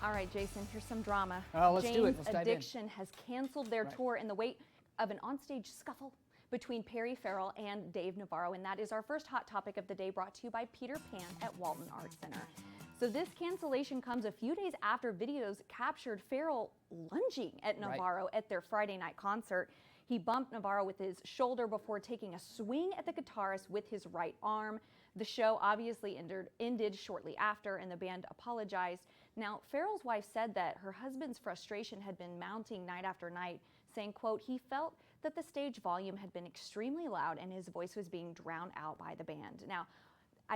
All right, Jason, here's some drama. Let's do it. Jane's Let's dive in. Addiction has canceled their tour in the wake of an onstage scuffle between Perry Farrell and Dave Navarro, and that is our first hot topic of the day, brought to you by Peter Pan at Walton Arts Center. So this cancellation comes a few days after videos captured Farrell lunging at Navarro at their Friday night concert. He bumped Navarro with his shoulder before taking a swing at the guitarist with his right arm. The show obviously ended shortly after, and the band apologized. Now, Farrell's wife said that her husband's frustration had been mounting night after night, saying, quote, he felt that the stage volume had been extremely loud and his voice was being drowned out by the band. Now,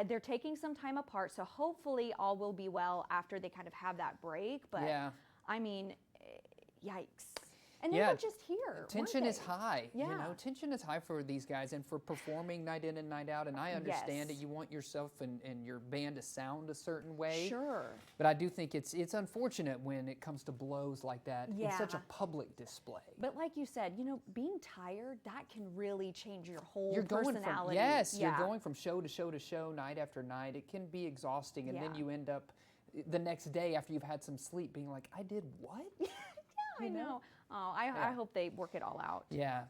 they're taking some time apart, so hopefully all will be well after they kind of have that break. But, I mean, yikes. And they were just here. Tension is high. Yeah. You know, tension is high for these guys and for performing night in and night out. And I understand that you want yourself and your band to sound a certain way. Sure. But I do think it's unfortunate when it comes to blows like that in such a public display. But like you said, you know, being tired, that can really change your whole you're going personality. You're going from show to show to show, night after night. It can be exhausting, and then you end up the next day after you've had some sleep being like, I did what? I know. Oh, I hope they work it all out. Yeah.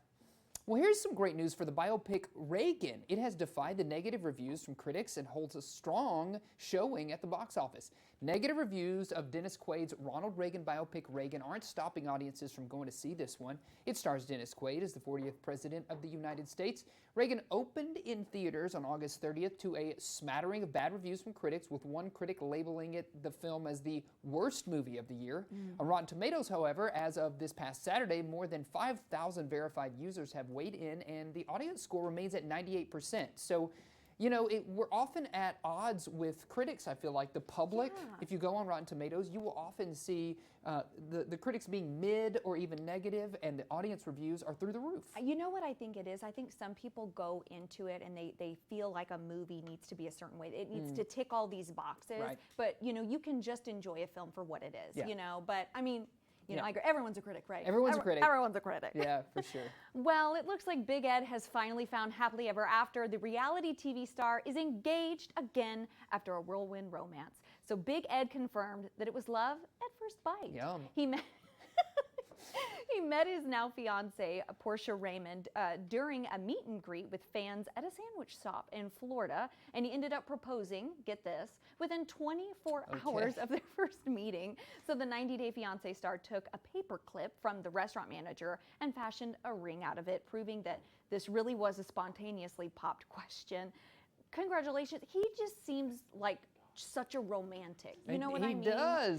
Well, here's some great news for the biopic Reagan. It has defied the negative reviews from critics and holds a strong showing at the box office. Negative reviews of Dennis Quaid's Ronald Reagan biopic Reagan aren't stopping audiences from going to see this one. It stars Dennis Quaid as the 40th President of the United States. Reagan opened in theaters on August 30th to a smattering of bad reviews from critics, with one critic labeling the film as the worst movie of the year. On Rotten Tomatoes, however, as of this past Saturday, more than 5,000 verified users have weighed in, and the audience score remains at 98%. So, you know, we're often at odds with critics, I feel like. The public, if you go on Rotten Tomatoes, you will often see the critics being mid or even negative, and the audience reviews are through the roof. You know what I think it is? I think some people go into it and they feel like a movie needs to be a certain way. It needs to tick all these boxes. But, you know, you can just enjoy a film for what it is, you know. But, I mean, you know, I agree. Everyone's a critic, right? Everyone's a critic. Everyone's a critic. Yeah, for sure. Well, it looks like Big Ed has finally found happily ever after. The reality TV star is engaged again after a whirlwind romance. So Big Ed confirmed that it was love at first bite. Yum. He met his now fiancée, Portia Raymond, during a meet and greet with fans at a sandwich shop in Florida, and he ended up proposing, get this, within 24 hours of their first meeting. So the 90-day fiancé star took a paper clip from the restaurant manager and fashioned a ring out of it, proving that this really was a spontaneously popped question. Congratulations. He just seems like such a romantic. You know what I mean?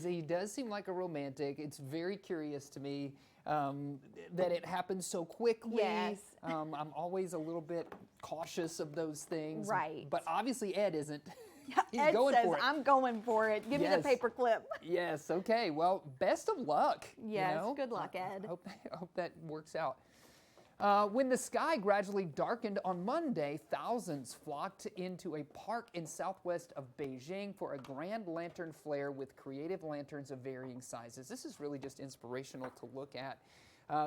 He does seem like a romantic. It's very curious to me that it happens so quickly. Yes. I'm always a little bit cautious of those things. Right. But obviously Ed isn't. He's Ed going says, for it. I'm going for it. Give me the paper clip. Yes, okay. Well, best of luck. Yes, you know? good luck, Ed. I hope that works out. When the sky gradually darkened on Monday, thousands flocked into a park in southwest of Beijing for a grand lantern flare with creative lanterns of varying sizes. This is really just inspirational to look at.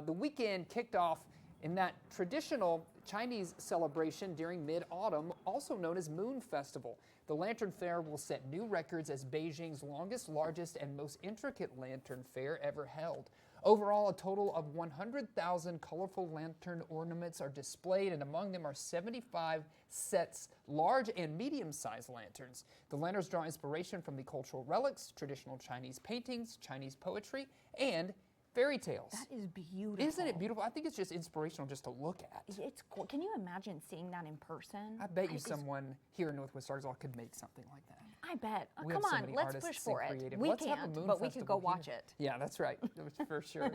The weekend kicked off in that traditional Chinese celebration during mid-autumn, also known as Moon Festival. The Lantern Fair will set new records as Beijing's longest, largest, and most intricate lantern fair ever held. Overall, a total of 100,000 colorful lantern ornaments are displayed, and among them are 75 sets, large and medium-sized lanterns. The lanterns draw inspiration from the cultural relics, traditional Chinese paintings, Chinese poetry, and fairy tales. That is beautiful. Isn't it beautiful? I think it's just inspirational just to look at. It's cool. Can you imagine seeing that in person? I bet you someone here in Northwest Arkansas could make something like that. I bet. We Come have so on, many let's artists push and for it. creative. We Let's have a can't, Moon but we could go Festival watch here. it. Yeah, that's right, for sure.